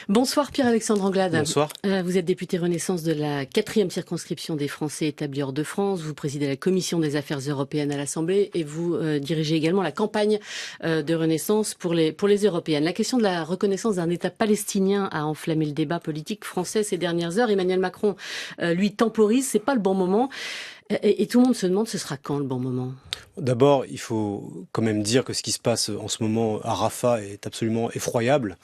Bonsoir Pierre-Alexandre Anglade. Bonsoir. Vous êtes député Renaissance de la 4e circonscription des Français établis hors de France. Vous présidez la commission des affaires européennes à l'Assemblée et vous dirigez également la campagne de Renaissance pour les européennes. La question de la reconnaissance d'un État palestinien a enflammé le débat politique français ces dernières heures. Emmanuel Macron, lui, temporise. C'est pas le bon moment. Et tout le monde se demande, ce sera quand le bon moment? D'abord, il faut quand même dire que ce qui se passe en ce moment à Rafah est absolument effroyable,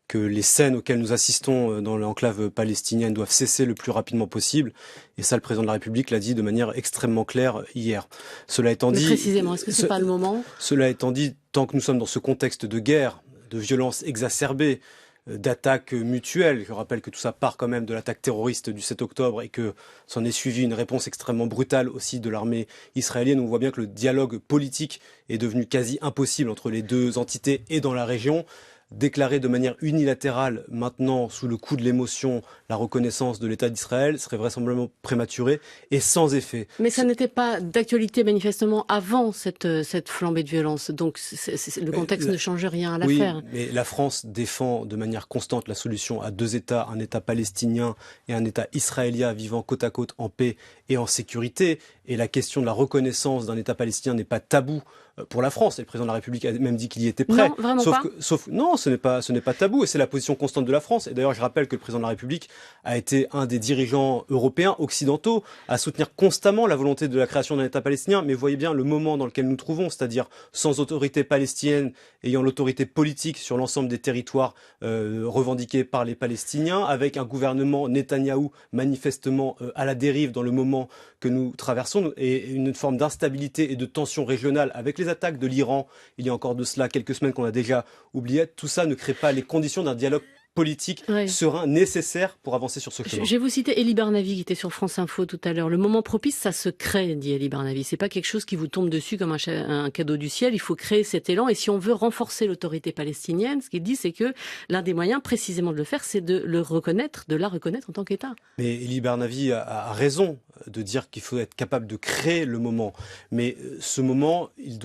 que les scènes auxquelles nous assistons dans l'enclave palestinienne doivent cesser le plus rapidement possible. Et ça, le président de la République l'a dit de manière extrêmement claire hier. Cela étant dit, précisément, est-ce que c'est pas le moment? Cela étant dit, tant que nous sommes dans ce contexte de guerre, de violence exacerbée, d'attaques mutuelles. Je rappelle que tout ça part quand même de l'attaque terroriste du 7 octobre et que s'en est suivi une réponse extrêmement brutale aussi de l'armée israélienne. On voit bien que le dialogue politique est devenu quasi impossible entre les deux entités et dans la région. Déclarer de manière unilatérale maintenant, sous le coup de l'émotion, la reconnaissance de l'État d'Israël serait vraisemblablement prématuré et sans effet. Mais ça n'était pas d'actualité manifestement avant cette flambée de violence. Donc le contexte ne change rien à l'affaire. Oui, mais la France défend de manière constante la solution à deux États, un État palestinien et un État israélien vivant côte à côte en paix et en sécurité. Et la question de la reconnaissance d'un État palestinien n'est pas tabou pour la France. Et le président de la République a même dit qu'il y était prêt. Non, vraiment pas. Non, ce n'est pas tabou et c'est la position constante de la France. Et d'ailleurs, je rappelle que le président de la République a été un des dirigeants européens occidentaux à soutenir constamment la volonté de la création d'un État palestinien. Mais voyez bien le moment dans lequel nous trouvons, c'est-à-dire sans autorité palestinienne ayant l'autorité politique sur l'ensemble des territoires revendiqués par les Palestiniens, avec un gouvernement Netanyahou manifestement à la dérive dans le moment que nous traversons et une forme d'instabilité et de tension régionale avec les attaques de l'Iran, il y a encore de cela quelques semaines qu'on a déjà oublié, tout ça ne crée pas les conditions d'un dialogue politique serein nécessaire pour avancer sur ce chemin. Je vais vous citer Elie Barnavi qui était sur France Info tout à l'heure. Le moment propice, ça se crée, dit Elie Barnavi. C'est pas quelque chose qui vous tombe dessus comme un cadeau du ciel. Il faut créer cet élan. Et si on veut renforcer l'autorité palestinienne, ce qu'il dit, c'est que l'un des moyens précisément de le faire, c'est de le reconnaître, de la reconnaître en tant qu'État. Mais Elie Barnavi a raison de dire qu'il faut être capable de créer le moment. Mais ce moment, il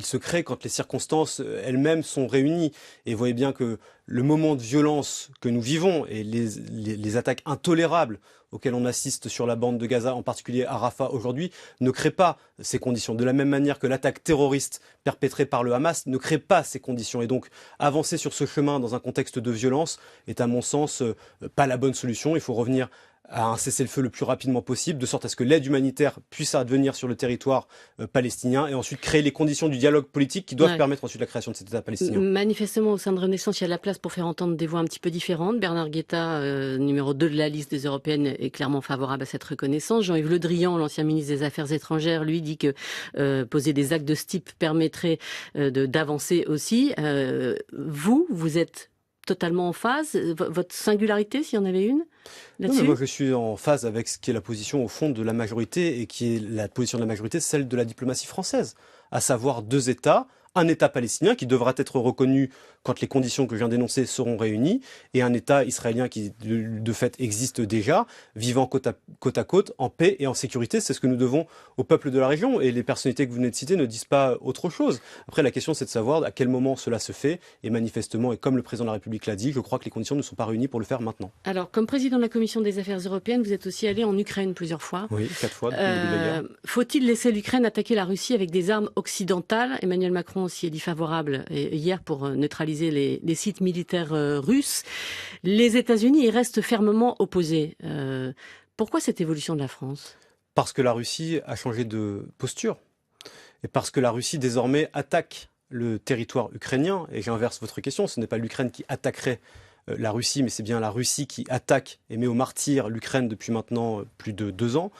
se crée quand les circonstances elles-mêmes sont réunies. Et vous voyez bien que le moment de violence que nous vivons et les attaques intolérables auxquelles on assiste sur la bande de Gaza, en particulier à Rafah aujourd'hui, ne créent pas ces conditions. De la même manière que l'attaque terroriste perpétrée par le Hamas ne crée pas ces conditions. Et donc, avancer sur ce chemin dans un contexte de violence est à mon sens pas la bonne solution. Il faut revenir à un cessez-le-feu le plus rapidement possible, de sorte à ce que l'aide humanitaire puisse advenir sur le territoire palestinien et ensuite créer les conditions du dialogue politique qui doivent permettre ensuite la création de cet État palestinien. Manifestement, au sein de Renaissance, il y a de la place pour faire entendre des voix un petit peu différentes. Bernard Guetta, numéro 2 de la liste des Européennes, est clairement favorable à cette reconnaissance. Jean-Yves Le Drian, l'ancien ministre des Affaires étrangères, lui dit que poser des actes de ce type permettrait d'avancer aussi. Vous êtes totalement en phase? Votre singularité, s'il y en avait une là-dessus? Non, moi je suis en phase avec ce qui est la position au fond de la majorité et qui est la position de la majorité, celle de la diplomatie française, à savoir deux États, un État palestinien qui devra être reconnu quand les conditions que je viens d'énoncer seront réunies, et un État israélien qui de fait existe déjà, vivant côte à côte, en paix et en sécurité. C'est ce que nous devons au peuple de la région, et les personnalités que vous venez de citer ne disent pas autre chose. Après, la question c'est de savoir à quel moment cela se fait, et manifestement, et comme le président de la République l'a dit, je crois que les conditions ne sont pas réunies pour le faire maintenant. Alors, comme président de la commission des affaires européennes, vous êtes aussi allé en Ukraine plusieurs fois. Oui, 4 fois depuis le début de la guerre. Faut-il laisser l'Ukraine attaquer la Russie avec des armes occidentales? Emmanuel Macron s'y est dit favorable hier pour neutraliser les sites militaires russes. Les États-Unis y restent fermement opposés. Pourquoi cette évolution de la France? Parce que la Russie a changé de posture et parce que la Russie désormais attaque le territoire ukrainien. Et j'inverse votre question, ce n'est pas l'Ukraine qui attaquerait la Russie, mais c'est bien la Russie qui attaque et met au martyre l'Ukraine depuis maintenant plus de 2 ans.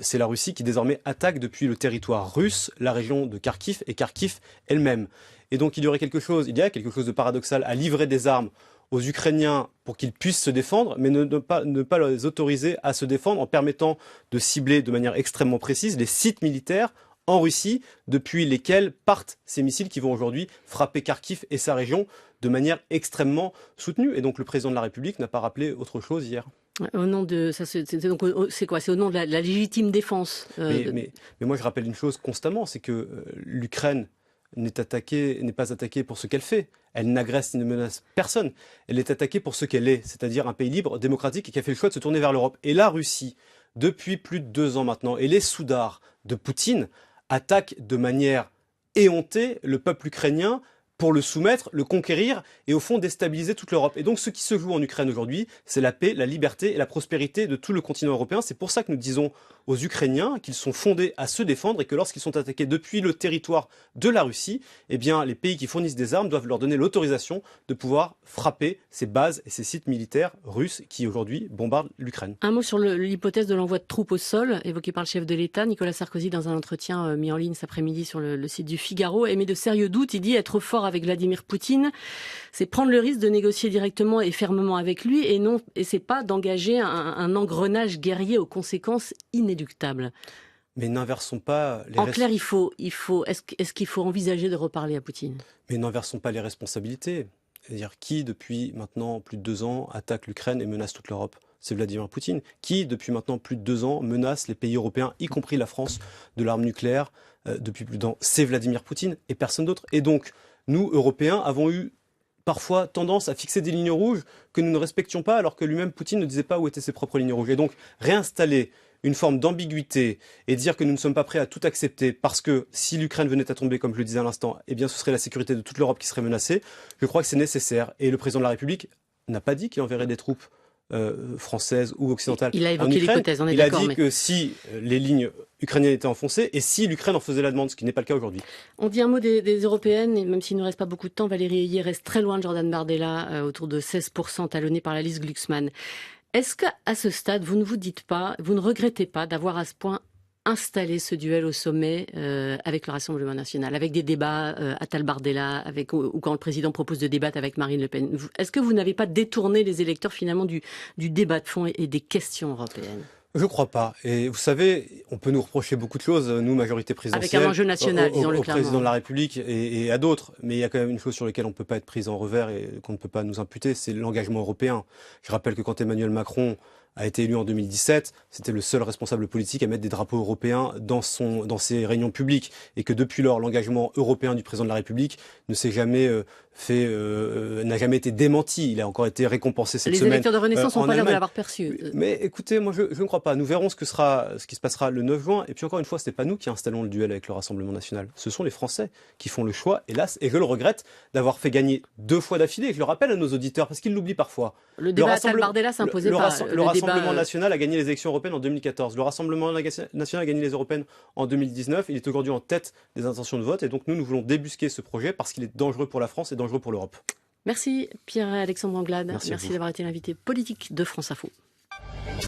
C'est la Russie qui désormais attaque depuis le territoire russe la région de Kharkiv et Kharkiv elle-même. Et donc il y a quelque chose de paradoxal à livrer des armes aux Ukrainiens pour qu'ils puissent se défendre, mais ne pas les autoriser à se défendre en permettant de cibler de manière extrêmement précise les sites militaires en Russie, depuis lesquels partent ces missiles qui vont aujourd'hui frapper Kharkiv et sa région de manière extrêmement soutenue. Et donc le président de la République n'a pas rappelé autre chose hier. Au nom de c'est quoi? C'est au nom de la légitime défense. Mais moi je rappelle une chose constamment, c'est que l'Ukraine n'est pas attaquée pour ce qu'elle fait. Elle n'agresse ni ne menace personne. Elle est attaquée pour ce qu'elle est, c'est-à-dire un pays libre, démocratique et qui a fait le choix de se tourner vers l'Europe. Et la Russie, depuis plus de 2 ans maintenant, et les soudards de Poutine attaquent de manière éhontée le peuple ukrainien pour le soumettre, le conquérir et au fond déstabiliser toute l'Europe. Et donc ce qui se joue en Ukraine aujourd'hui, c'est la paix, la liberté et la prospérité de tout le continent européen. C'est pour ça que nous disons aux Ukrainiens qu'ils sont fondés à se défendre et que lorsqu'ils sont attaqués depuis le territoire de la Russie, eh bien les pays qui fournissent des armes doivent leur donner l'autorisation de pouvoir frapper ces bases et ces sites militaires russes qui aujourd'hui bombardent l'Ukraine. Un mot sur l'hypothèse de l'envoi de troupes au sol, évoquée par le chef de l'État. Nicolas Sarkozy, dans un entretien mis en ligne cet après-midi sur le site du Figaro, émet de sérieux doutes. Il dit être fort avec Vladimir Poutine, c'est prendre le risque de négocier directement et fermement avec lui et c'est pas d'engager un engrenage guerrier aux conséquences inéluctables. Mais n'inversons pas les En clair, est-ce qu'il faut envisager de reparler à Poutine? Mais n'inversons pas les responsabilités. C'est-à-dire qui, depuis maintenant plus de 2 ans, attaque l'Ukraine et menace toute l'Europe? C'est Vladimir Poutine. Qui, depuis maintenant plus de 2 ans, menace les pays européens, y compris la France, de l'arme nucléaire depuis plus d'1 an? C'est Vladimir Poutine et personne d'autre. Et donc, nous, Européens, avons eu parfois tendance à fixer des lignes rouges que nous ne respections pas, alors que lui-même, Poutine, ne disait pas où étaient ses propres lignes rouges. Et donc, réinstaller une forme d'ambiguïté et dire que nous ne sommes pas prêts à tout accepter parce que si l'Ukraine venait à tomber, comme je le disais à l'instant, eh bien ce serait la sécurité de toute l'Europe qui serait menacée, je crois que c'est nécessaire. Et le président de la République n'a pas dit qu'il enverrait des troupes françaises ou occidentales en Ukraine. Il a évoqué l'hypothèse, on est d'accord. Il a dit que si les lignes ukrainiennes étaient enfoncées et si l'Ukraine en faisait la demande, ce qui n'est pas le cas aujourd'hui. On dit un mot des européennes, et même s'il ne reste pas beaucoup de temps, Valérie Ayé reste très loin de Jordan Bardella, autour de 16%, talonné par la liste Glucksmann. Est-ce qu'à ce stade, vous ne vous dites pas, vous ne regrettez pas d'avoir à ce point installé ce duel au sommet avec le Rassemblement national, avec des débats à Tal-Bardella, ou quand le président propose de débattre avec Marine Le Pen? Est-ce que vous n'avez pas détourné les électeurs finalement du débat de fond et des questions européennes? Je crois pas. Et vous savez, on peut nous reprocher beaucoup de choses, nous, majorité présidentielle, avec un enjeu national, disons-le clairement, président de la République et à d'autres. Mais il y a quand même une chose sur laquelle on ne peut pas être pris en revers et qu'on ne peut pas nous imputer, c'est l'engagement européen. Je rappelle que quand Emmanuel Macron a été élu en 2017, c'était le seul responsable politique à mettre des drapeaux européens dans ses réunions publiques. Et que depuis lors, l'engagement européen du président de la République ne s'est jamais n'a jamais été démenti. Il a encore été récompensé cette semaine. Les électeurs de Renaissance sont pas là, vous l'avoir perçu. Mais écoutez, moi je ne crois pas. Nous verrons ce qui se passera le 9 juin. Et puis encore une fois, ce n'est pas nous qui installons le duel avec le Rassemblement national. Ce sont les Français qui font le choix, hélas, et je le regrette, d'avoir fait gagner 2 fois d'affilée. Et je le rappelle à nos auditeurs, parce qu'ils l'oublient parfois. Le débat à Tal-Bardella s'imposait pas. Le Rassemblement national a gagné les élections européennes en 2014. Le Rassemblement national a gagné les européennes en 2019. Il est aujourd'hui en tête des intentions de vote. Et donc nous voulons débusquer ce projet parce qu'il est dangereux pour la France et dangereux pour l'Europe. Merci Pierre-Alexandre Anglade. Merci d'avoir été l'invité politique de France Info.